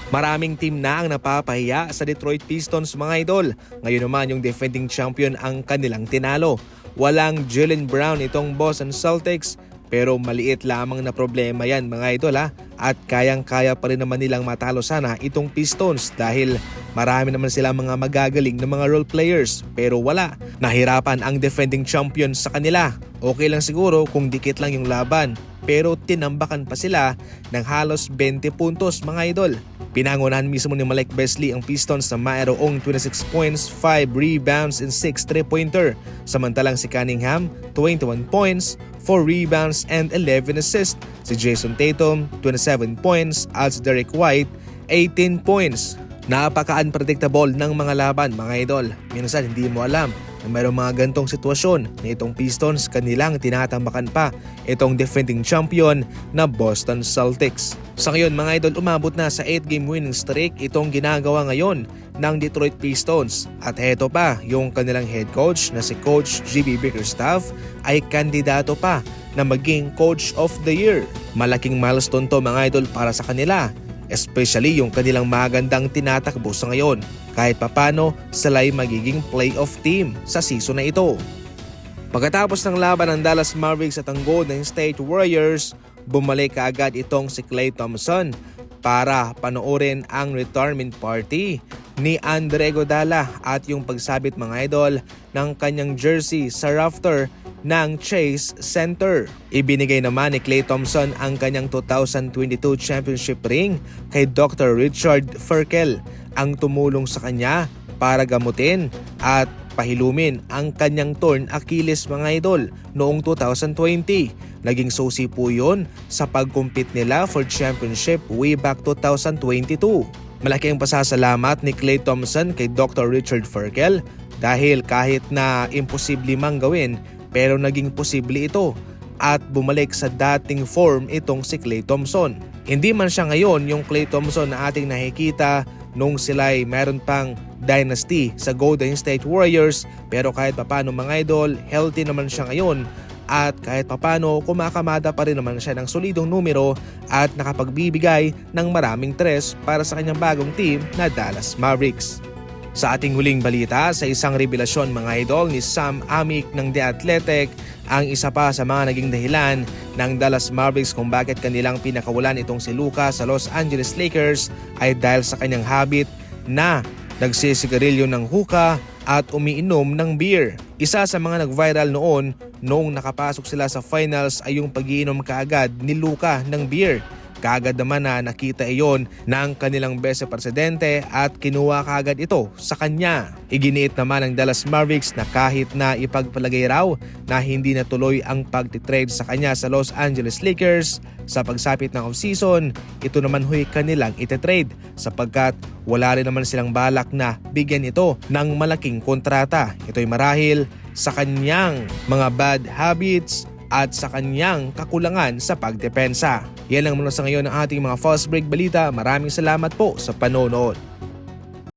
Maraming team na ang napapahiya sa Detroit Pistons mga idol. Ngayon naman yung defending champion ang kanilang tinalo. Walang Jaylen Brown itong Boston Celtics pero maliit lamang na problema yan mga idol at kayang-kaya pa rin naman nilang matalo sana itong Pistons dahil marami naman sila mga magagaling na mga role players pero wala. Nahirapan ang defending champion sa kanila. Okay lang siguro kung dikit lang yung laban pero tinambakan pa sila ng halos 20 puntos mga idol. Pinangunahan mismo ni Malik Beasley ang Pistons na mayroong 26 points, 5 rebounds and 6 3-pointer. Samantalang si Cunningham, 21 points, 4 rebounds and 11 assists. Si Jason Tatum, 27 points at si Derek White, 18 points. Napaka-unpredictable ng mga laban mga idol. Minsan hindi mo alam na mayroong mga gantong sitwasyon na itong Pistons kanilang tinatambakan pa itong defending champion na Boston Celtics. Sa ngayon mga idol, umabot na sa 8-game winning streak itong ginagawa ngayon ng Detroit Pistons. At eto pa, yung kanilang head coach na si Coach GB Bickerstaff ay kandidato pa na maging Coach of the Year. Malaking milestone to mga idol para sa kanila. Especially yung kanilang magandang tinatakbo sa ngayon. Kahit papano sila'y magiging playoff team sa season na ito. Pagkatapos ng laban ng Dallas Mavericks at ang Golden State Warriors, bumalik kaagad itong si Klay Thompson para panoorin ang retirement party ni Andre Iguodala at yung pagsabit mga idol ng kanyang jersey sa rafter ng Chase Center. Ibinigay naman ni Klay Thompson ang kanyang 2022 championship ring kay Dr. Richard Ferkel ang tumulong sa kanya para gamutin at pahilumin ang kanyang torn Achilles mga idol noong 2020. Naging susi po yun sa pag-compete nila for championship way back 2022. Malaki ang pasasalamat ni Klay Thompson kay Dr. Richard Ferkel dahil kahit na imposible mang gawin pero naging posible ito at bumalik sa dating form itong si Klay Thompson. Hindi man siya ngayon yung Klay Thompson na ating nakikita nung sila'y meron pang dynasty sa Golden State Warriors pero kahit papano mga idol, healthy naman siya ngayon at kahit papano kumakamada pa rin naman siya ng solidong numero at nakapagbibigay ng maraming tres para sa kanyang bagong team na Dallas Mavericks. Sa ating huling balita, sa isang revelasyon mga idol ni Sam Amick ng The Athletic, ang isa pa sa mga naging dahilan ng Dallas Mavericks kung bakit kanilang pinakawalan itong si Luka sa Los Angeles Lakers ay dahil sa kanyang habit na nagsisigarilyo ng hookah at umiinom ng beer. Isa sa mga nag-viral noong nakapasok sila sa finals ay yung pag-iinom kaagad ni Luka ng beer. Kaagad naman na nakita iyon ng kanilang best presidente at kinuha kaagad ito sa kanya. Iginiit naman ng Dallas Mavericks na kahit na ipagpalagay raw na hindi natuloy ang pagtitrade sa kanya sa Los Angeles Lakers sa pagsapit ng offseason, ito naman huy kanilang ititrade sapagkat wala rin naman silang balak na bigyan ito ng malaking kontrata. Ito'y marahil sa kanyang mga bad habits at sa kanyang kakulangan sa pagdepensa. Yan lang muna sa ngayon ang ating mga fast break balita. Maraming salamat po sa panonood.